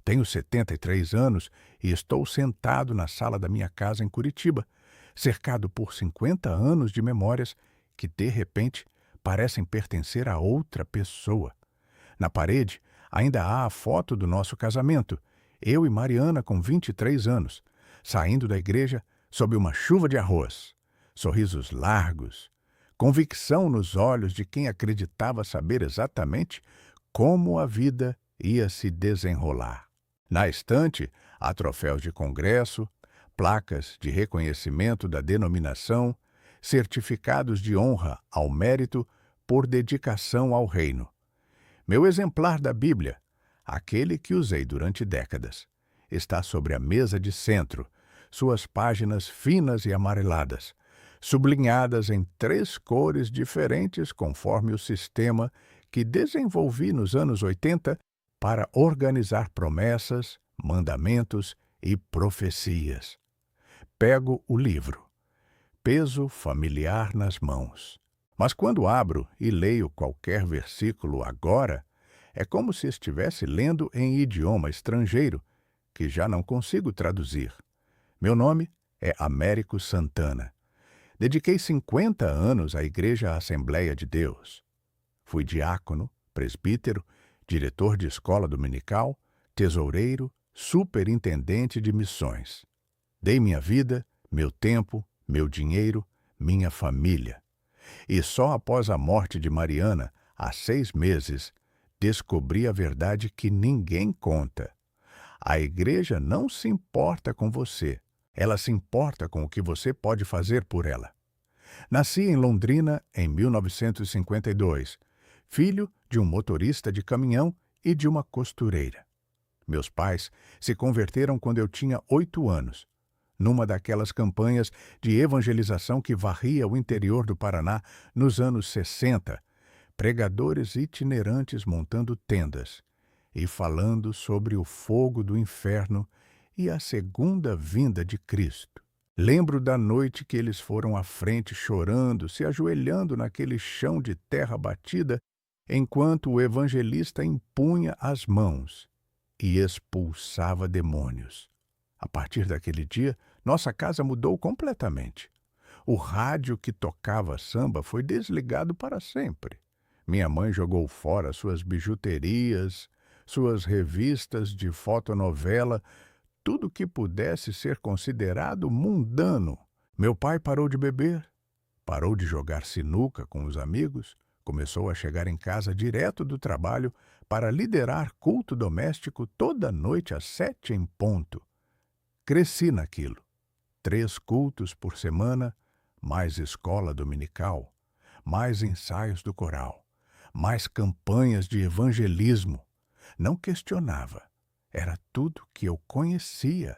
Tenho 73 anos e estou sentado na sala da minha casa em Curitiba, cercado por 50 anos de memórias que, de repente, parecem pertencer a outra pessoa. Na parede, ainda há a foto do nosso casamento, eu e Mariana com 23 anos, saindo da igreja sob uma chuva de arroz. Sorrisos largos, convicção nos olhos de quem acreditava saber exatamente como a vida ia se desenrolar. Na estante, há troféus de congresso, placas de reconhecimento da denominação, certificados de honra ao mérito por dedicação ao reino. Meu exemplar da Bíblia, aquele que usei durante décadas, está sobre a mesa de centro, suas páginas finas e amareladas, sublinhadas em 3 cores diferentes conforme o sistema que desenvolvi nos anos 80 para organizar promessas, mandamentos e profecias. Pego o livro, peso familiar nas mãos. Mas quando abro e leio qualquer versículo agora, é como se estivesse lendo em idioma estrangeiro, que já não consigo traduzir. Meu nome é Américo Santana. Dediquei 50 anos à Igreja Assembleia de Deus. Fui diácono, presbítero, diretor de escola dominical, tesoureiro, superintendente de missões. Dei minha vida, meu tempo, meu dinheiro, minha família. E só após a morte de Mariana, há 6 meses, descobri a verdade que ninguém conta. A igreja não se importa com você. Ela se importa com o que você pode fazer por ela. Nasci em Londrina em 1952, filho de um motorista de caminhão e de uma costureira. Meus pais se converteram quando eu tinha 8 anos, numa daquelas campanhas de evangelização que varria o interior do Paraná nos anos 60, pregadores itinerantes montando tendas e falando sobre o fogo do inferno e a segunda vinda de Cristo. Lembro da noite que eles foram à frente chorando, se ajoelhando naquele chão de terra batida, enquanto o evangelista impunha as mãos e expulsava demônios. A partir daquele dia, nossa casa mudou completamente. O rádio que tocava samba foi desligado para sempre. Minha mãe jogou fora suas bijuterias, suas revistas de fotonovela, tudo que pudesse ser considerado mundano. Meu pai parou de beber, parou de jogar sinuca com os amigos, começou a chegar em casa direto do trabalho para liderar culto doméstico toda noite às 7 em ponto. Cresci naquilo. 3 cultos por semana, mais escola dominical, mais ensaios do coral, mais campanhas de evangelismo. Não questionava. Era tudo que eu conhecia.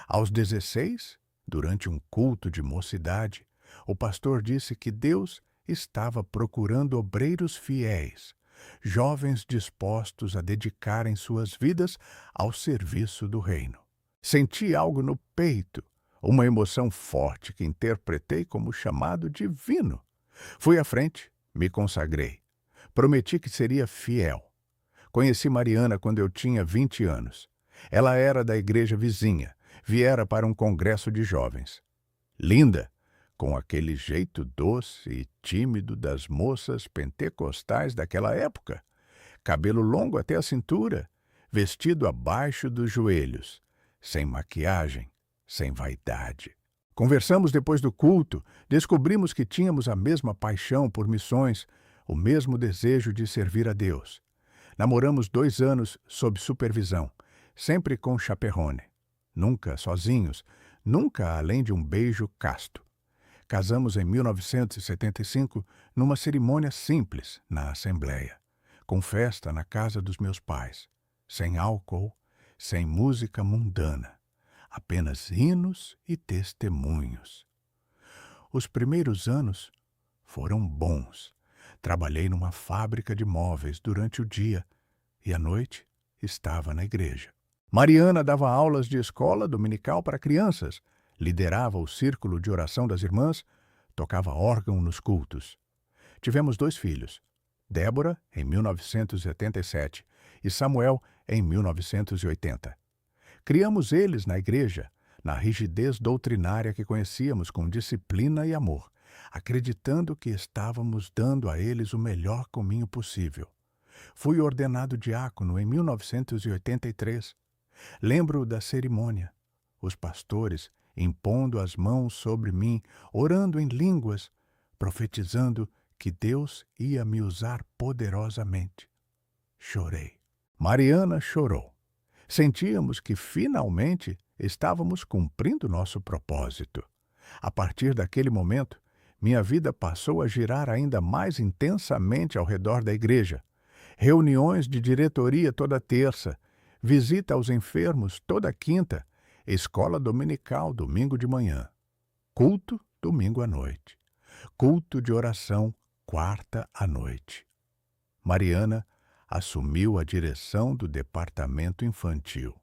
Aos 16, durante um culto de mocidade, o pastor disse que Deus estava procurando obreiros fiéis, jovens dispostos a dedicarem suas vidas ao serviço do reino. Senti algo no peito, uma emoção forte que interpretei como chamado divino. Fui à frente, me consagrei. Prometi que seria fiel. Conheci Mariana quando eu tinha 20 anos. Ela era da igreja vizinha, viera para um congresso de jovens. Linda, com aquele jeito doce e tímido das moças pentecostais daquela época. Cabelo longo até a cintura, vestido abaixo dos joelhos, sem maquiagem, sem vaidade. Conversamos depois do culto, descobrimos que tínhamos a mesma paixão por missões, o mesmo desejo de servir a Deus. Namoramos 2 anos sob supervisão, sempre com chaperone. Nunca sozinhos, nunca além de um beijo casto. Casamos em 1975 numa cerimônia simples na Assembleia, com festa na casa dos meus pais, sem álcool, sem música mundana, apenas hinos e testemunhos. Os primeiros anos foram bons. Trabalhei numa fábrica de móveis durante o dia e à noite estava na igreja. Mariana dava aulas de escola dominical para crianças, liderava o círculo de oração das irmãs, tocava órgão nos cultos. Tivemos 2 filhos, Débora, em 1977, e Samuel em 1980. Criamos eles na igreja, na rigidez doutrinária que conhecíamos com disciplina e amor, acreditando que estávamos dando a eles o melhor caminho possível. Fui ordenado diácono em 1983. Lembro da cerimônia. Os pastores impondo as mãos sobre mim, orando em línguas, profetizando que Deus ia me usar poderosamente. Chorei. Mariana chorou. Sentíamos que finalmente estávamos cumprindo nosso propósito. A partir daquele momento, minha vida passou a girar ainda mais intensamente ao redor da igreja. Reuniões de diretoria toda terça, visita aos enfermos toda quinta, escola dominical domingo de manhã, culto domingo à noite, culto de oração quarta à noite. Mariana assumiu a direção do departamento infantil.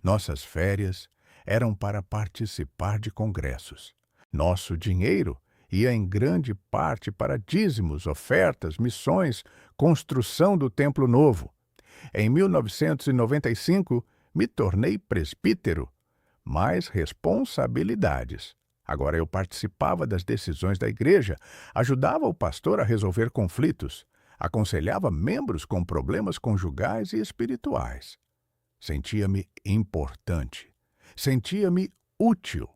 Nossas férias eram para participar de congressos. Nosso dinheiro ia em grande parte para dízimos, ofertas, missões, construção do Templo Novo. Em 1995, me tornei presbítero. Mais responsabilidades. Agora eu participava das decisões da igreja, ajudava o pastor a resolver conflitos, aconselhava membros com problemas conjugais e espirituais. Sentia-me importante. Sentia-me útil.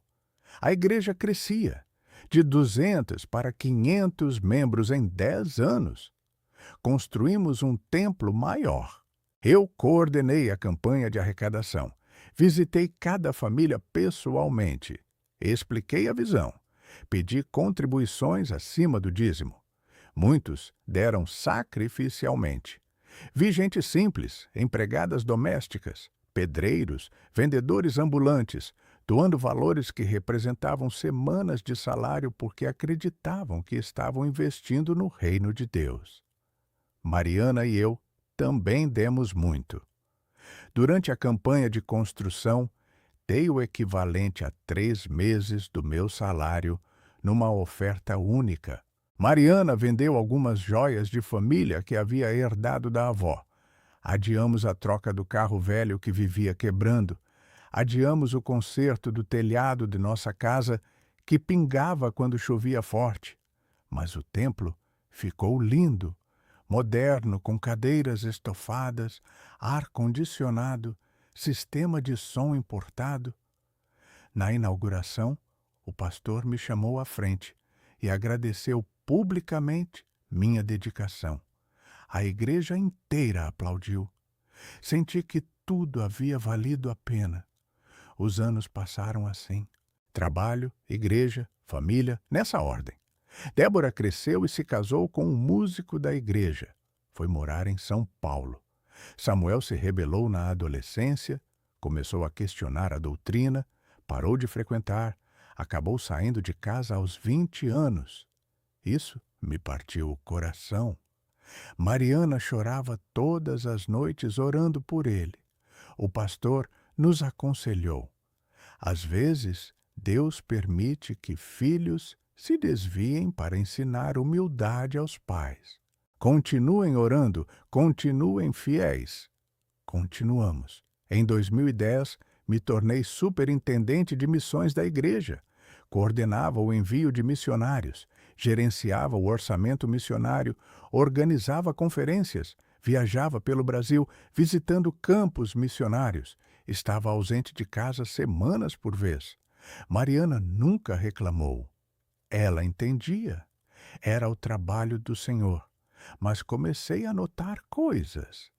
A igreja crescia, de 200 para 500 membros em 10 anos. Construímos um templo maior. Eu coordenei a campanha de arrecadação. Visitei cada família pessoalmente. Expliquei a visão. Pedi contribuições acima do dízimo. Muitos deram sacrificialmente. Vi gente simples, empregadas domésticas, pedreiros, vendedores ambulantes, doando valores que representavam semanas de salário porque acreditavam que estavam investindo no reino de Deus. Mariana e eu também demos muito. Durante a campanha de construção, dei o equivalente a 3 meses do meu salário numa oferta única. Mariana vendeu algumas joias de família que havia herdado da avó. Adiamos a troca do carro velho que vivia quebrando. Adiamos o conserto do telhado de nossa casa que pingava quando chovia forte. Mas o templo ficou lindo, moderno, com cadeiras estofadas, ar-condicionado, sistema de som importado. Na inauguração, o pastor me chamou à frente e agradeceu publicamente minha dedicação. A igreja inteira aplaudiu. Senti que tudo havia valido a pena. Os anos passaram assim. Trabalho, igreja, família, nessa ordem. Débora cresceu e se casou com um músico da igreja. Foi morar em São Paulo. Samuel se rebelou na adolescência, começou a questionar a doutrina, parou de frequentar, acabou saindo de casa aos 20 anos. Isso me partiu o coração. Mariana chorava todas as noites orando por ele. O pastor nos aconselhou. Às vezes, Deus permite que filhos se desviem para ensinar humildade aos pais. Continuem orando, continuem fiéis. Continuamos. Em 2010, me tornei superintendente de missões da igreja. Coordenava o envio de missionários, gerenciava o orçamento missionário, organizava conferências, viajava pelo Brasil visitando campos missionários. Estava ausente de casa semanas por vez. Mariana nunca reclamou. Ela entendia. Era o trabalho do Senhor. Mas comecei a notar coisas,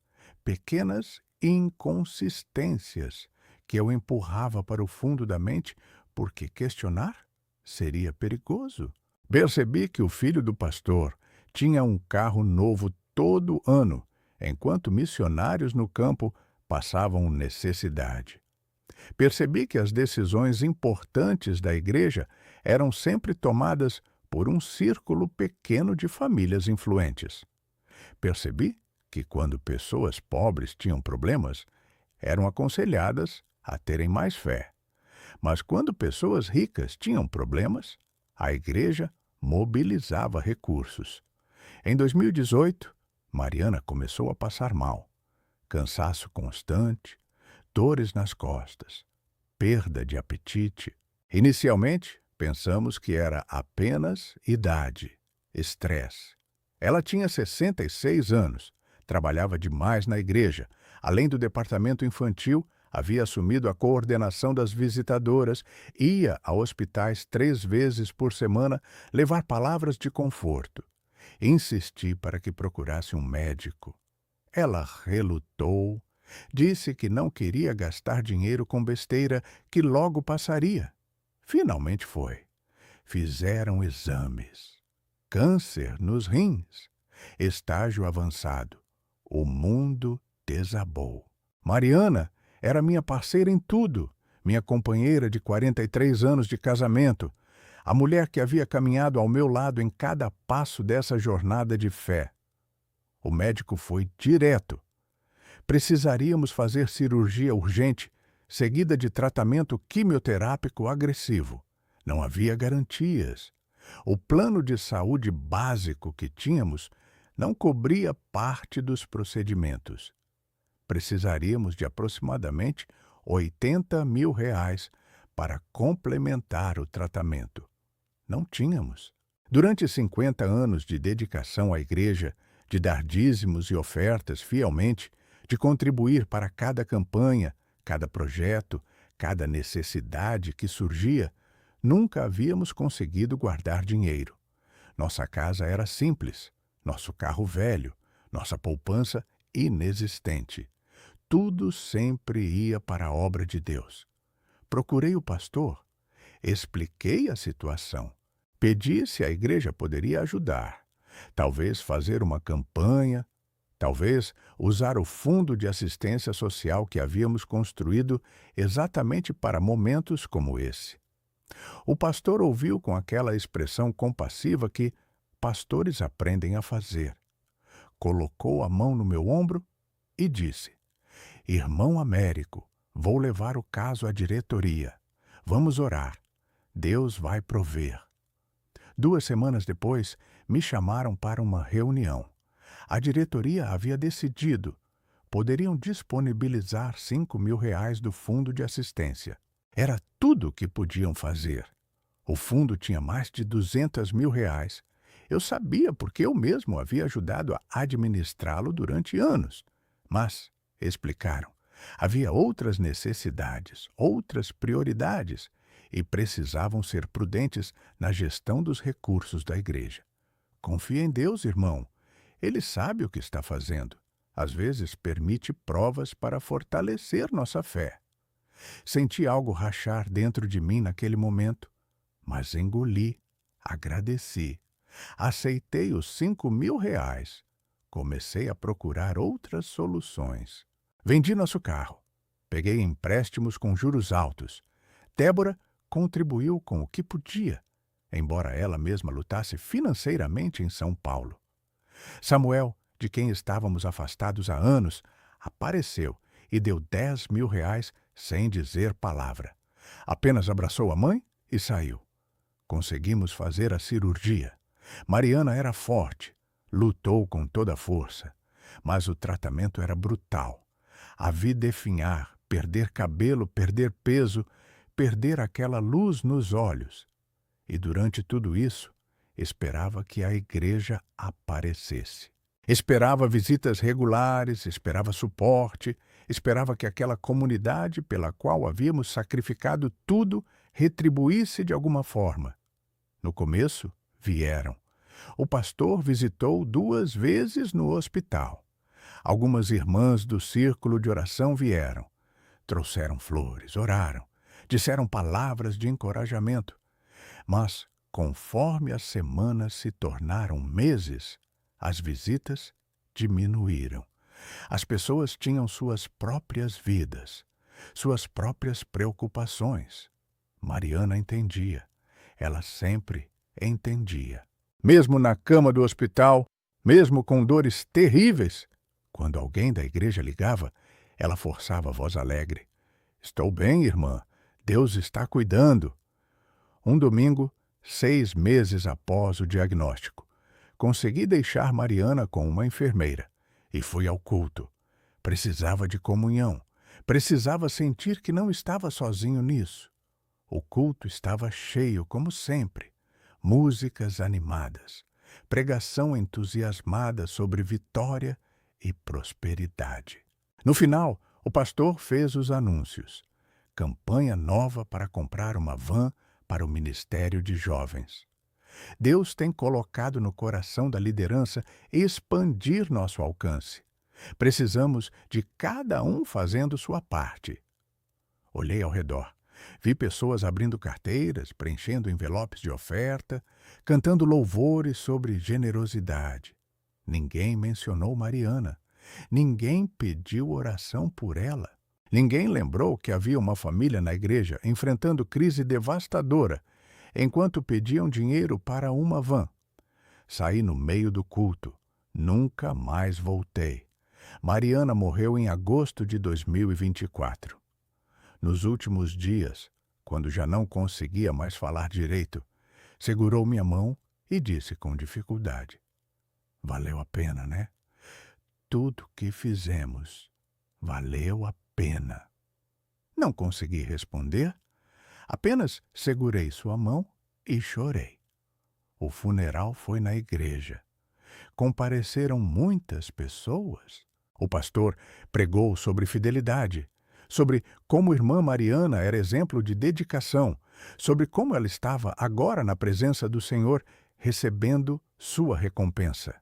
pequenas inconsistências, que eu empurrava para o fundo da mente porque questionar seria perigoso. Percebi que o filho do pastor tinha um carro novo todo ano, enquanto missionários no campo passavam necessidade. Percebi que as decisões importantes da igreja eram sempre tomadas por um círculo pequeno de famílias influentes. Percebi que quando pessoas pobres tinham problemas, eram aconselhadas a terem mais fé. Mas quando pessoas ricas tinham problemas, a igreja mobilizava recursos. Em 2018, Mariana começou a passar mal. cansaço constante, dores nas costas, perda de apetite. Inicialmente, pensamos que era apenas idade, estresse. Ela tinha 66 anos, trabalhava demais na igreja. Além do departamento infantil, havia assumido a coordenação das visitadoras, ia a hospitais 3 vezes por semana levar palavras de conforto. Insisti para que procurasse um médico. Ela relutou, disse que não queria gastar dinheiro com besteira, que logo passaria. Finalmente foi. Fizeram exames. Câncer nos rins. Estágio avançado. O mundo desabou. Mariana era minha parceira em tudo, minha companheira de 43 anos de casamento, a mulher que havia caminhado ao meu lado em cada passo dessa jornada de fé. O médico foi direto. Precisaríamos fazer cirurgia urgente, seguida de tratamento quimioterápico agressivo. Não havia garantias. O plano de saúde básico que tínhamos não cobria parte dos procedimentos. Precisaríamos de aproximadamente R$ 80 mil para complementar o tratamento. Não tínhamos. Durante 50 anos de dedicação à igreja, de dar dízimos e ofertas fielmente, de contribuir para cada campanha, cada projeto, cada necessidade que surgia, nunca havíamos conseguido guardar dinheiro. Nossa casa era simples, nosso carro velho, nossa poupança inexistente. Tudo sempre ia para a obra de Deus. Procurei o pastor, expliquei a situação, pedi se a igreja poderia ajudar, talvez fazer uma campanha, talvez usar o fundo de assistência social que havíamos construído exatamente para momentos como esse. O pastor ouviu com aquela expressão compassiva que pastores aprendem a fazer. Colocou a mão no meu ombro e disse: Irmão Américo, vou levar o caso à diretoria. Vamos orar. Deus vai prover. 2 semanas depois, me chamaram para uma reunião. A diretoria havia decidido. Poderiam disponibilizar R$ 5 mil do fundo de assistência. Era tudo o que podiam fazer. O fundo tinha mais de R$ 200 mil. Eu sabia porque eu mesmo havia ajudado a administrá-lo durante anos. Mas, explicaram, havia outras necessidades, outras prioridades, e precisavam ser prudentes na gestão dos recursos da igreja. Confia em Deus, irmão. Ele sabe o que está fazendo. Às vezes permite provas para fortalecer nossa fé. Senti algo rachar dentro de mim naquele momento, mas engoli, agradeci. Aceitei os R$ 5 mil. Comecei a procurar outras soluções. Vendi nosso carro. Peguei empréstimos com juros altos. Débora contribuiu com o que podia, embora ela mesma lutasse financeiramente em São Paulo. Samuel, de quem estávamos afastados há anos, apareceu e deu R$ 10 mil sem dizer palavra. Apenas abraçou a mãe e saiu. Conseguimos fazer a cirurgia. Mariana era forte, lutou com toda a força, mas o tratamento era brutal. A vi definhar, perder cabelo, perder peso, perder aquela luz nos olhos. E durante tudo isso, esperava que a igreja aparecesse. Esperava visitas regulares, esperava suporte, esperava que aquela comunidade pela qual havíamos sacrificado tudo retribuísse de alguma forma. No começo, vieram. O pastor visitou 2 vezes no hospital. Algumas irmãs do círculo de oração vieram. Trouxeram flores, oraram, disseram palavras de encorajamento. Mas, conforme as semanas se tornaram meses, as visitas diminuíram. As pessoas tinham suas próprias vidas, suas próprias preocupações. Mariana entendia. Ela sempre entendia. Mesmo na cama do hospital, mesmo com dores terríveis, quando alguém da igreja ligava, ela forçava a voz alegre. Estou bem, irmã. Deus está cuidando. Um domingo, 6 meses após o diagnóstico, consegui deixar Mariana com uma enfermeira e fui ao culto. Precisava de comunhão. Precisava sentir que não estava sozinho nisso. O culto estava cheio, como sempre. Músicas animadas. Pregação entusiasmada sobre vitória e prosperidade. No final, o pastor fez os anúncios. Campanha nova para comprar uma van para o Ministério de Jovens. Deus tem colocado no coração da liderança expandir nosso alcance. Precisamos de cada um fazendo sua parte. Olhei ao redor. Vi pessoas abrindo carteiras, preenchendo envelopes de oferta, cantando louvores sobre generosidade. Ninguém mencionou Mariana. Ninguém pediu oração por ela. Ninguém lembrou que havia uma família na igreja enfrentando crise devastadora, enquanto pediam dinheiro para uma van. Saí no meio do culto. Nunca mais voltei. Mariana morreu em agosto de 2024. Nos últimos dias, quando já não conseguia mais falar direito, segurou minha mão e disse com dificuldade: "Valeu a pena, né? Tudo que fizemos valeu a pena." Não consegui responder, apenas segurei sua mão e chorei. O funeral foi na igreja. Compareceram muitas pessoas. O pastor pregou sobre fidelidade, sobre como irmã Mariana era exemplo de dedicação, sobre como ela estava agora na presença do Senhor, recebendo sua recompensa.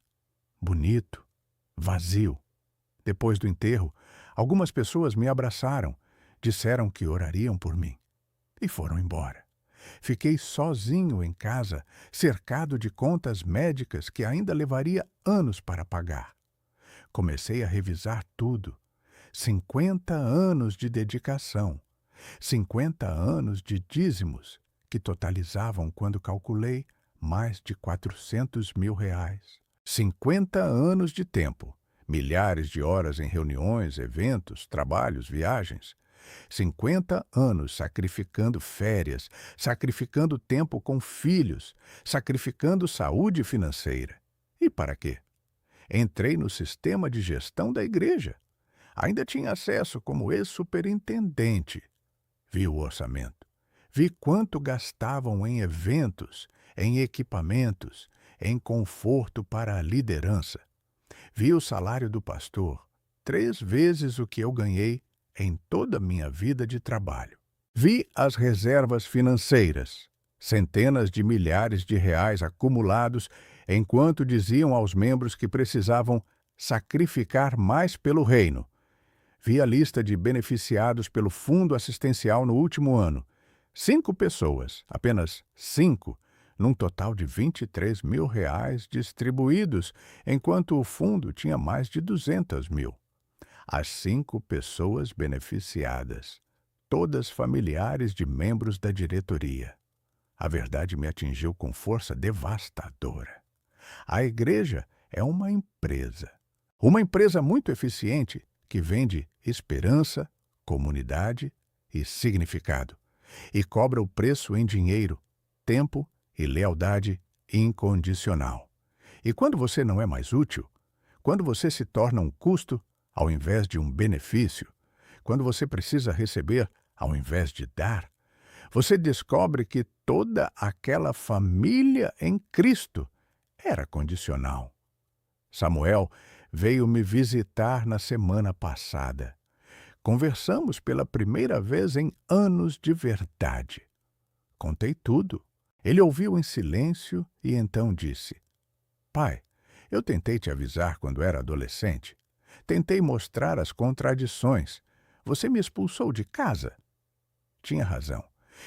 Bonito, vazio. Depois do enterro, algumas pessoas me abraçaram, disseram que orariam por mim e foram embora. Fiquei sozinho em casa, cercado de contas médicas que ainda levaria anos para pagar. Comecei a revisar tudo. 50 anos de dedicação, 50 anos de dízimos, que totalizavam, quando calculei, mais de R$ 400.000. 50 anos de tempo, milhares de horas em reuniões, eventos, trabalhos, viagens. 50 anos sacrificando férias, sacrificando tempo com filhos, sacrificando saúde financeira. E para quê? Entrei no sistema de gestão da igreja. Ainda tinha acesso como ex-superintendente. Vi o orçamento. Vi quanto gastavam em eventos, em equipamentos, em conforto para a liderança. Vi o salário do pastor, 3 vezes o que eu ganhei em toda a minha vida de trabalho. Vi as reservas financeiras, centenas de milhares de reais acumulados, enquanto diziam aos membros que precisavam sacrificar mais pelo reino. Vi a lista de beneficiados pelo fundo assistencial no último ano. 5 pessoas, apenas 5, num total de R$ 23.000 distribuídos, enquanto o fundo tinha mais de 200.000. As 5 pessoas beneficiadas, todas familiares de membros da diretoria. A verdade me atingiu com força devastadora. A igreja é uma empresa muito eficiente que vende esperança, comunidade e significado, e cobra o preço em dinheiro, tempo e lealdade incondicional. E quando você não é mais útil, quando você se torna um custo ao invés de um benefício, quando você precisa receber ao invés de dar, você descobre que toda aquela família em Cristo era condicional. Samuel veio me visitar na semana passada. Conversamos pela primeira vez em anos de verdade. Contei tudo. Ele ouviu em silêncio e então disse: "Pai, eu tentei te avisar quando era adolescente. Tentei mostrar as contradições. Você me expulsou de casa." Tinha razão.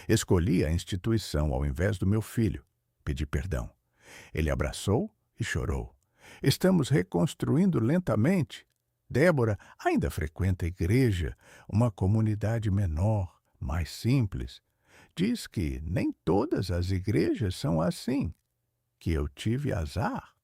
Escolhi a instituição ao invés do meu filho. Pedi perdão. Ele abraçou e chorou. Estamos reconstruindo lentamente. Débora ainda frequenta a igreja, uma comunidade menor, mais simples. Diz que nem todas as igrejas são assim, que eu tive azar.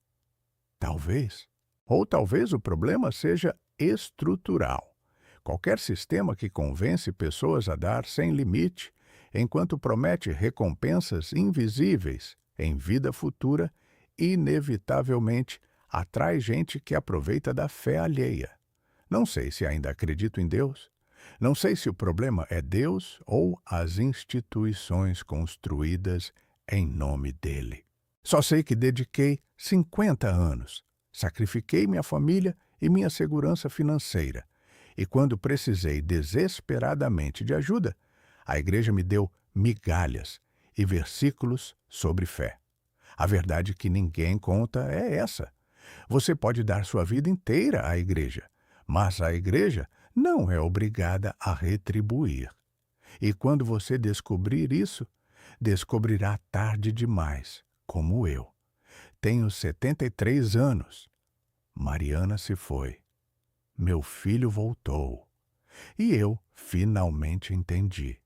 Talvez. Ou talvez o problema seja estrutural. Qualquer sistema que convence pessoas a dar sem limite, enquanto promete recompensas invisíveis em vida futura, inevitavelmente atrai gente que aproveita da fé alheia. Não sei se ainda acredito em Deus. Não sei se o problema é Deus ou as instituições construídas em nome dele. Só sei que dediquei 50 anos, sacrifiquei minha família e minha segurança financeira. E quando precisei desesperadamente de ajuda, a igreja me deu migalhas e versículos sobre fé. A verdade que ninguém conta é essa. Você pode dar sua vida inteira à igreja, mas a igreja não é obrigada a retribuir. E quando você descobrir isso, descobrirá tarde demais, como eu. Tenho 73 anos. Mariana se foi. Meu filho voltou. E eu finalmente entendi.